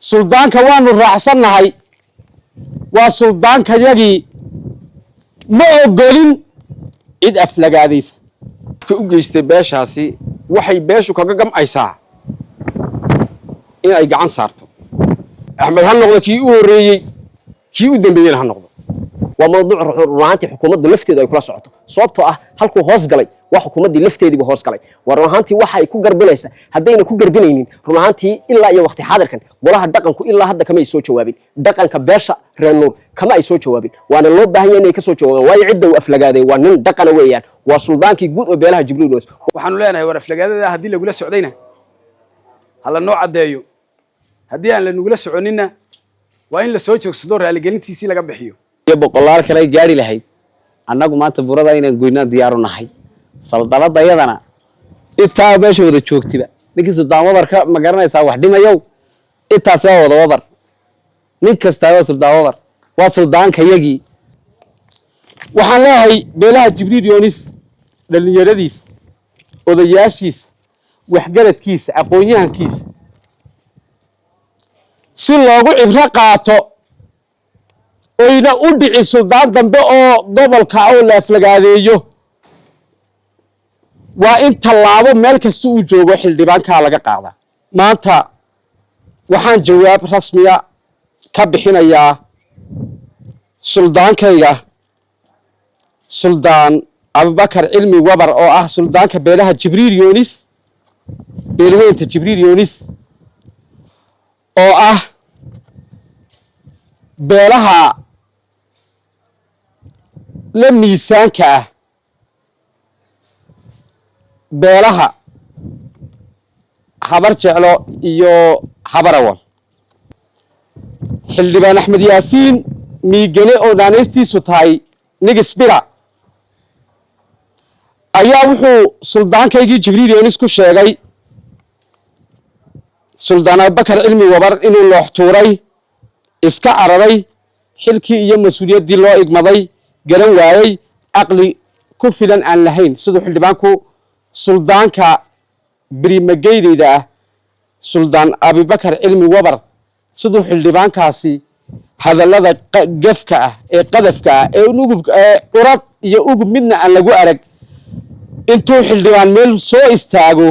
سلطان كوان الرعسنا هاي وسلطان كيجي ما أقولين إذ أفلق هذيس كوجيست باش هاسي وحي باش وكجم أي ساعة إن أي جعان صارته أحمد هالنقطة كيوري كيو دنبيين هالنقطة وموضوع رهانتي حكومة لفتي يكون صعته صوبته هلكو هوس قلي وحكومة لفتي دي بهوس قلي ورهانتي waxa ay ku garbilaysa hadayna ku garbinaynin runaantii ilaa iyo waqti xaadirkan golaha dhaqanku ilaa hadda kama ay soo jawaabin dhaqanka beesha reeno kama ay soo jawaabin waana loo baahan yahay inay ka soo jawaabaan way cidda u aflagaaday waa nin dhaqan weeyaan waa suldaankii guud oo beelaha Jibriil waxaanu leenahay war aflagaadada hadii lagu la socdayna hala noo cadeeyo hadii aan la nugula soconina waa in la soo joogsado raali gelintiisii laga bixiyo boqolaal kale gaari lahayd annagu maanta burada inaan goynaa diyaar u nahay saldanada yadana intaa meesha wada joogtiba ninkii suldaan wadarka ma garanaysaa wax dhimayow intaas waa wada wadar nin kasta waa suldaan wadar waa suldaanka yagii waxaan leeyahay beelaha Jibriil Yoonis dhalinyaradiis odayaashiis waxgaradkiisa aqoon-yahankiisa si loogu cibro qaato oyna u dhici suldaan dambe oo gobolka oo la aflagaadeeyo waa in tallaabo meel kasta uu joogo xildhibaanka laga qaada maanta waxaan jawaab rasmiya ka bixinayaa suldaankayga suldaan Abubakar Cilmi Wabar oo ah suldaanka beelaha Jibriil Yoonis beelweynta Jibriil Yoonis oo ah beelaha la miisaanka ah beelaha habar jeclo iyo habarawal xildhibaan Axmed Yaasiin miigane oo naanaystiisu tahay Nigisbira ayaa wuxuu suldaankaygii Jibriil Yoonis ku sheegay suldaan Abubakar Cilmi Wabar inuu loox tuuray iska cararay xilkii iyo mas'uuliyaddii loo igmaday garan waayay aqli ku filan aan lahayn sidoo xildhibaanku suldaanka birimageydayda ah suldaan Abubakar Cilmi Wabar sidoo xildhibaankaasi hadallada gafka ah ee qadafka ah ee ugub urad iyo ugub midna aan lagu arag intuu xildhibaan meel soo istaago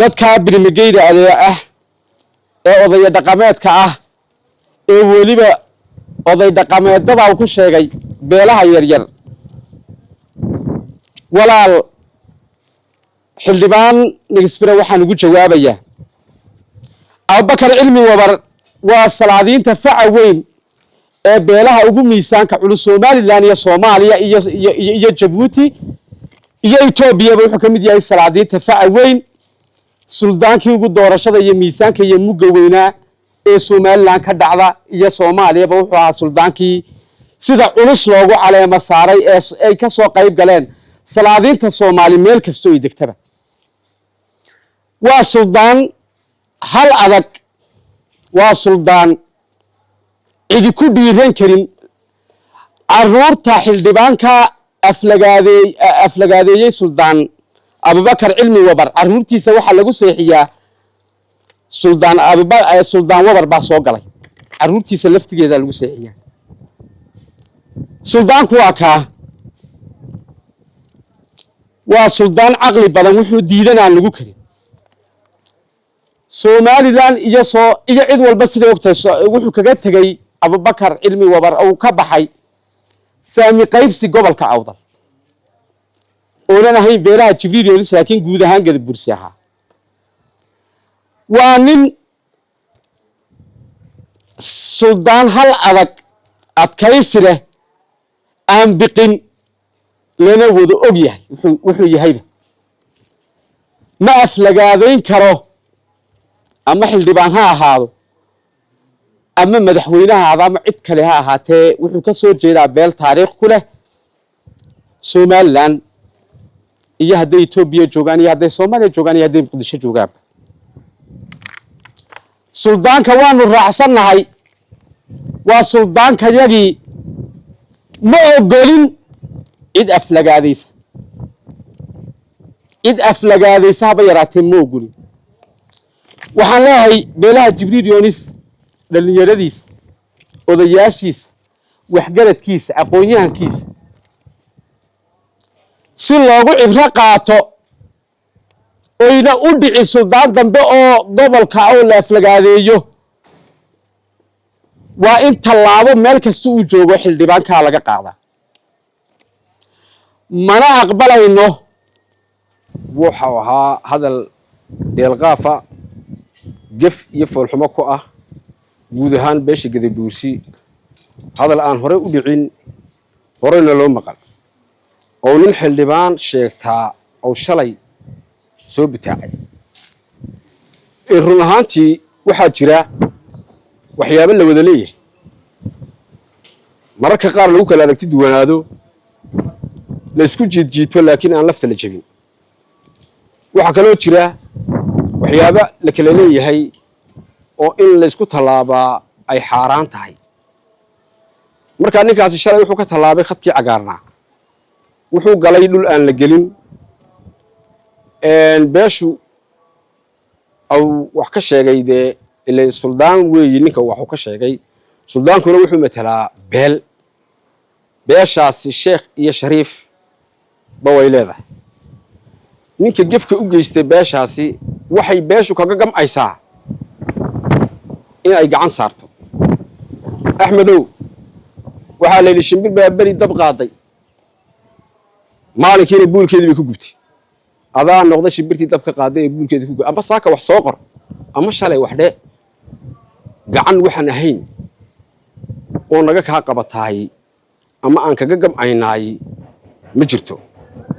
dadka birimageyda ah ee odaya dhaqameedka ah ee waliba oday dhaqameedada uu ku sheegay beelaha yaryar walaal xildhibaan Nigisbira waxaan ugu jawaabayaa Abubakar Cilmi Wabar waa salaadiinta faca weyn ee beelaha ugu miisaanka culus Soomaaliland iyo Soomaaliya iyo Djibouti iyo Itoobiya wuxuu ka mid yahay salaadiinta faca weyn suldaankii ugu doorashada iyo miisaanka iyo mugga weynaa ee Soomaaliland ka dhacda iyo Soomaaliya wuxuu ahaa suldaankii sida culus loogu caleema saaray ee ay ka soo qayb galeen salaadiinta Soomaali meel kasto ay degtaba waa suldaan hal adag waa suldaan cidi ku dhiiran karin caruurta xildhibaanka aflagaadeeyay suldaan Abubakar Cilmi Wabar caruurtiisa waxa lagu seexiyaa suldaan Wabar baa soo galay caruurtiisa laftigeeda lagu seexiyaa suldaanku waa suldaan caqli badan wuxuu diidanaan lagu karin Soomaaliland iyo cid walba sida ogtahay wuxuu kaga tagay Abubakar Cilmi Wabar oo ka baxay saami qaybsi gobolka Awdal oo ahayn beelaha Jibriil Yoonis laakiin guud ahaan Gadabursi ahaa waa nin suldaan hal adag adkaysi leh aan biqin lana wada og yahay wuxuu yahayba ma aflagaadeyn karo ama xildhibaan ha ahaado ama madaxweynaha ama cid kale ha ahaatee wuxuu ka soo jeedaa beel taariikh ku leh Soomaaliland iyo hadday Itoobiya joogaan iyo hadday Soomaaliya joogaan iyo hadday Muqdisho joogaan suldaanka waanu raacsanahay waa suldaanka yagii ma ogolin cid aflagaadaysa haba yaraatee ma ogolin waxaan leeyahay beelaha jibriil yoonis dhallinyaradiisa odayaashiisa waxgaradkiisa aqoon-yahankiisa si loogu cibro qaato oyna u dhici suldaan dambe oo gobolka oo laaflagaadeeyo waa in tallaabo meel kasta uu joogo xildhibaankaa laga qaadaa mana aqbalayno wuxuu ahaa hadal deelqaafa gef iyo foolxumo ku ah guud ahaan beesha gadabuursi hadal aan horey u dhicin horeyna loo maqal oo nin xildhibaan sheegtaa oo shalay soo bitaacay run ahaantii waxaa jira waxyaabo la wada leeyahay mararka qaar lagu kala aragti duwanaado la isku jiidjiito laakiin aan lafta la jebin waxaa kaloo jira waxyaabo la kala leeyahay oo in la isku tallaabaa ay xaaraan tahay markaa ninkaasi shalay wuxuu ka tallaabay khadkii cagaarnaa wuxuu galay dhul aan la gelin beeshu au wax ka sheegay dee ile suldaan weeyi ninka waxuu ka sheegay suldaankuna wuxuu matalaa beeshaasi sheekh iyo shariif ba way leedahay ninka gefka u geystay beeshaasi waxay beeshu kaga gam'aysaa in ay gacan saarto axmedow waxaa la yidhi shimbir baa beri dab qaaday maalinkiina buulkeedii bay ku gubtay adaa noqday shimbirtii dabka qaaday ee buulkeedii ku gubtay ama saaka wax soo qor ama shalay wax dhee gacan waxaan ahayn oo naga kaa qabataay ama aan kaga gam'aynaay ma jirto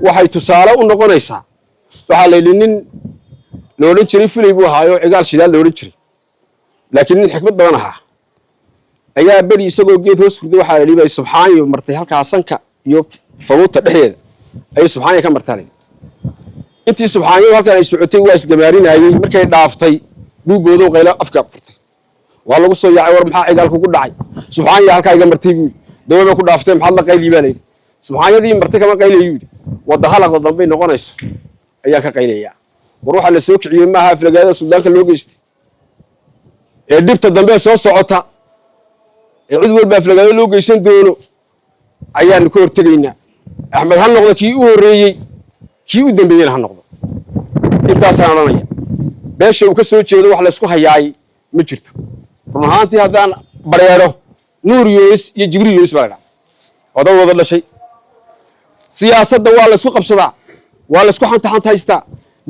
waxay tusaale u noqonaysaa waxaa la yidhi nin la odhan jiray fulay buu ahaayo cigaal shidaal la odhan jiray laakiin nin xikmad badan ahaa ayaa beri isagoo geed hoos hurday waxaa la yidhi subxaaniyo martay halkaa sanka iyo faluuta dhexdeeda ayay subxaaniya ka martaan intii subxaaniyadu halkan ay socotay waa isgamaarinayey markay dhaaftay buuggoodow qaylo afka furtay waa lagu soo yaacay war maxaa cigaal kugu dhacay subxaaniya halkaa iga martay buu yidhi dawaba ku dhaaftay maxaad la qaylii baa layidhi subxaanyadii martay kama qaylayuu yidhi wadda halaqda dambay noqonayso ayaa ka qaylayaa war waxaa la soo kiciyey maaha aflagaadada suldaanka loo geystay ee dhibta dambe soo socota ee cid walba aflagaado loo geysan doono ayaanu ka hortegaynaa axmed ha noqdo kii u horreeyey kii u dambeeyena ha noqdo intaasaan odhanaya beesha uu ka soo jeedo wax laysku hayaay ma jirto run ahaantii haddaan bareero nuur yoonis iyo jibriil yoonis baa la dhaha oday wada dhashay siyaasadda waa laysku qabsadaa waa laysku xantaxantaystaa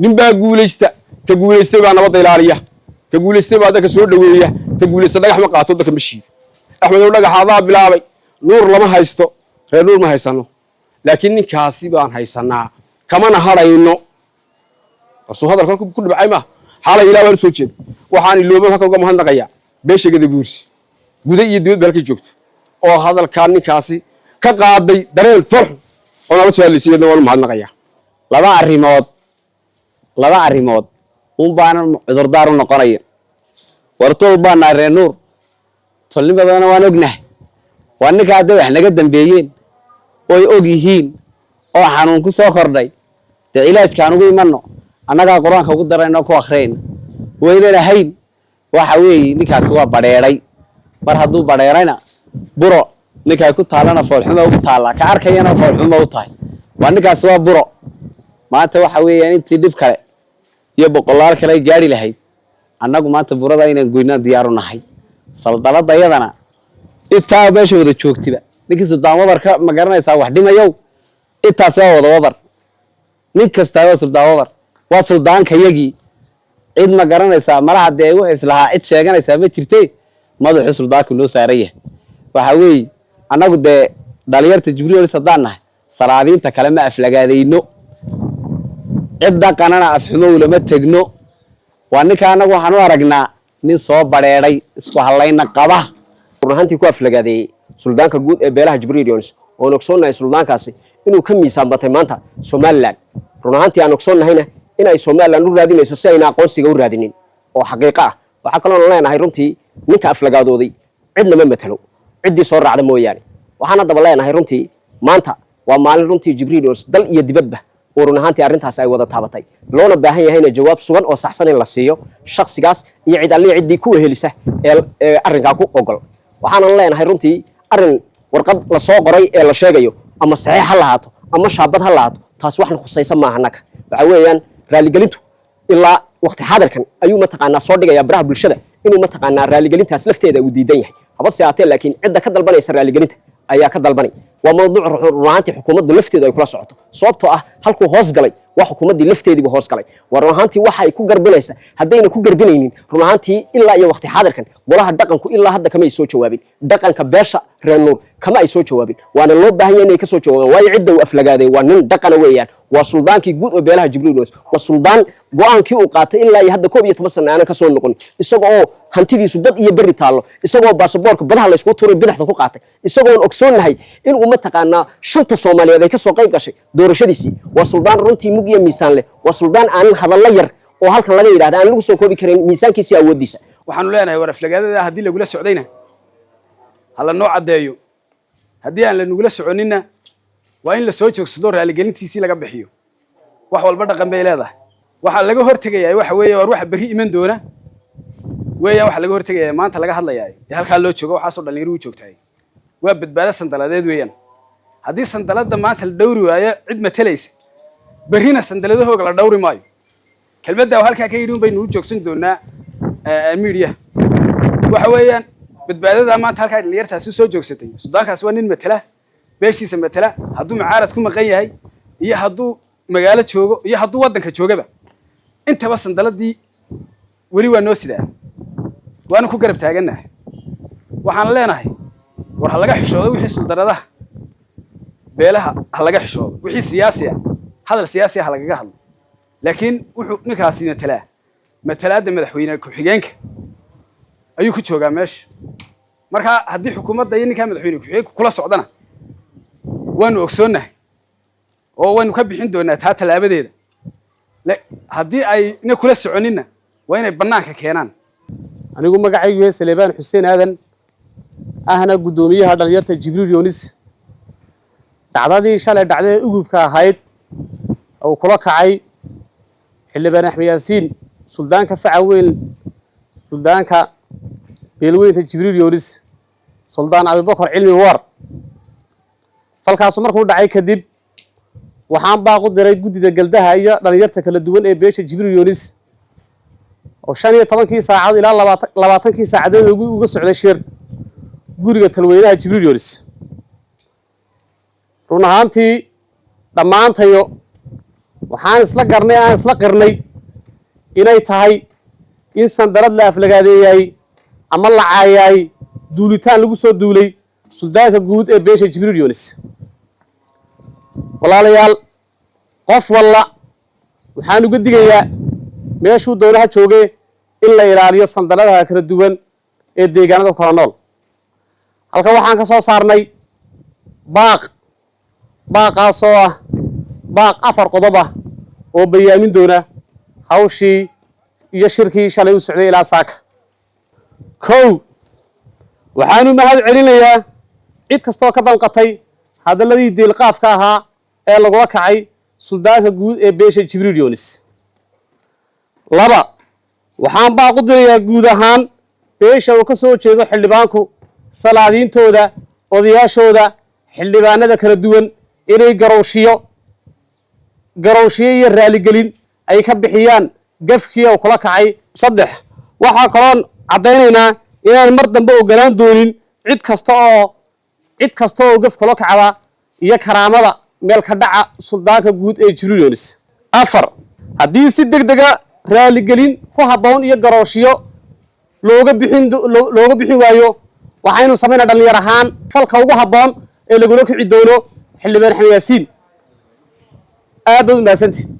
nin baa guulaysta ka guulaystay baa nabadda ilaaliya ka guulaystay baa dadka soo dhoweeya ka guulaysta dhagax ma qaato dadka ma shiido axmedow dhagax adaa bilaabay nuur lama haysto reer nuur ma haysano laakiin ninkaasi baan haysanaa kamana hadhayno asuu hadalkan ku dhibcay ma xaalay ilaa baan soo jeeda waxaan iloobo halka uga mahadnaqayaa beesha gadabuursi guda iyo dibadba halkay joogto oo hadalkaa ninkaasi ka qaaday dareen farxu oo nala soo hadlaysay iyadna waan u mahadnaqayaa laba arrimood un baanan cudurdaar u noqonaya wartool baan nahay reer nuur tolnimo badana waan ognahay waa ninka hadday wax naga dambeeyeen oy og yihiin oo xanuun ku soo kordhay dee cilaajkaan ugu imanno annagaa qur-aanka ugu darayno ku akhriyayna waynan ahayn waxa weeye ninkaasi waa badheedhay mar hadduu badheerayna buro ninkay ku taallana foolxuma ugu taallaa ka arkayana foolxuma u tahay waa ninkaasi waa buro maanta waxa weeyaan intii dhib kale iyo boqolaal kale ay gaari lahayd annagu maanta burada inaan goynaan diyaaru nahay saldalada iyadana intaa meesha wada joogtiba ninkii suldaan wadarka ma garanaysaa wax dhimayow intaas waa wada wadar nin kastaa waa suldaan wadar waa suldaankayagii cid ma garanaysaa malaha dee wuxuu islahaa cid sheeganaysaa ma jirtee madaxu suldaanku noo saaran yahay waxa weeye annagu dee dhalinyarta jibriil haddaan nahay salaadiinta kale ma aflagaadayno cid dhaqanana afxumo ulama tegno waa ninka annagu waxaan u aragnaa nin soo badheedhay isku hallayna qaba run ahaantii ku aflagaadeeyey suldaanka guud ee beelaha jibriil yoonis oon ogsoonnahay suldaankaasi inuu ka miisaan batay maanta somalilan run ahaantii aan ogsoonnahayna in ay somalilan u raadinayso si ayna aqoonsiga u raadinin oo xaqiiqo ah waxaa kaloon leenahay runtii ninka aflagaadooday cidna ma matalo ciddii soo raacda mooyaane waxaan haddaba leenahay runtii maanta waa maalin runtii jibriil yoonis dal iyo dibadba ورنا هانتي أرنتها ساي وضع تابتي لونا باهي هنا جواب سوان أو صحصن اللصيو شخص جاس يعيد عليه عدي كوه لسه أرنكاكو أقول وحنا الله أنا هيرنتي أرن ورقد لصاقري إلا شيء أما صحيح هلاته أما شابت هلاته تصوح نخصيصا ما هناك بعويان رالي قلنتو إلا وقت حاضر كان أيوم ما تقعنا صادق يا براه بالشدة إنه ما تقعنا رالي قلنتها سلفته إذا ودي ديه بس يعطي لكن عدة كذا البني يصير رالي قلنت أيها كذا البني وموضوع رهانتي حكومة لفته إذا يكون صعته صوبته هلكو هوس قلي وحكومة لفته إذا بهوس قلي ورهانتي واحد يكون قربليسة هدينا يكون قربلينين رهانتي إلا أي وقت حاضر كان ولا هدقن إلا هذا كما يسوي جوابين دقن كباشا رنور كما يسوي جوابين وأنا اللي بهي إني كسوي جواب ويعدوا أفلقاده وانن دقن ويان وسلطان كي جود وبيلها جبريل وس وسلطان قوان كي وقاته إلا يهدى كوب يتمسن أنا كسون نقول إسقوا هنتيجي سدد يبري تعالوا إسقوا باسبورك بدها لا يسقط توري بدها تقاته إسقوا أكسون هاي إن أمتك أنا شنطة صومالية ذيك سوقي قشة دور شديسي وسلطان رنتي مجيء ميسان له وسلطان أنا هذا الله ير وهالك الله يرى هذا أنا لو سوق بكرين ميسان كيسي أوديسه waxaanu leenahay war aflagaadada hadii lagu la socdayna hala noo cadeeyo hadii aan la nugula soconina waa in la soo joogsado raali gelintiisii laga bixiyo wax walba dhaqan bay leedahay waxa laga hortagayaa waxa weeye war wax bari iman doona weeyaa waxa laga hortagayaa maanta laga hadlayaa halka loo joogo waxa soo dhalinyaro u joogtay waa badbaado sandaladeed weeyaan hadii sandalada maanta la dhawri waayo cid matelaysa barina sandaladahooga la dhawri maayo kelmadda halka ka yidhi baynu u joogsan doonaa media waxa weeyaan badbaadada maanta halka dhalinyartaasi soo joogsatay suudaankaas waa nin matala beeshiisa matala hadduu mucaarad ku maqan yahay iyo hadduu magaalo joogo iyo hadduu wadanka joogaba intaba sandaladii wali waa noo sidaa waana ku garab taaganahay waxaan leenahay war ha laga xishoodo wixii suldaradaha beelaha ha laga xishoodo wixii siyaasi ah hadal siyaasi ah lagaga hadlo laakiin wuxuu ninkaasi matalaada madaxweynaha ku xigeenka ayuu ku joogaa meesha marka haddii xukuumadda iyo ninka madaxweynaha ku xigeenka kula socdana waanu ogsoonahay oo waynu ka bixin doonaa taa talaabadeeda haddii ay ina kula soconina waa inay bannaanka keenaan anigu magacaygu yahay Saleebaan Xuseen Aadan ahna gudoomiyaha dhalinyarta Jibriil Yoonis dhacdadii shalay dhacday ugubka ahayd oo kula kacay xildhibaan Axmed Yaasiin suldaanka facaweyn suldaanka beelweynta Jibriil Yoonis suldaan Abubakar Cilmi War falkaas markuu dhacay kadib waxaan baaqu diray gudida galdaha iyo dhalinyarta kala duwan ee beesha Jibriil Yoonis oo 15 saacad ilaa 20 saacadood uga socday shir guriga talweynaha Jibriil Yoonis run ahaantii dhamaantayo waxaan isla garnay aan isla qirnay inay tahay in sandarad la aflagaadeeyay ama la caayay duulitaan lagu soo duulay suldaanka guud ee beesha Jibriil Yoonis walaalayaal qof walla waxaan uga digayaa meeshuu doonaha joogay in la ilaaliyo sandaradaha kala duwan ee deegaanada kala nool halka waxaan ka soo saarnay baaqaasoo ah baaq 4 qodob ah oo bayaamin doona hawshii iyo shirkii shalay u socday ilaa saaka kow waxaanu mahad celinayaa cid kastoo ka danqatay hadaladii deelqaafka ahaa ee lagula kacay suldaanka guud ee beesha Jibriil Yoonis laba waxaan baaqu dirayaa guud ahaan beesha oo ka soo jeedo xildhibaanku salaadiintooda odayaashooda xildhibaanada kala duwan inay garowshiyo iyo raali gelin ay ka bixiyaan gafkii oo kula kacay saddex waxa kaloon cadeynaynaa inaan mar dambe ogolaan doonin cid kasta oo gaf kula kacda iyo karaamada meel ka dhaca suldaanka guud ee Jibriil Yoonis afar haddii si degdega raali gelin ku habboon iyo garowshiyo looga bixin waayo waxaynu sameynaa dhalinyar ahaan falka ugu habboon ee lagula kici doono xildhibaan Axmed Yaasiin aad u mahadsantihiin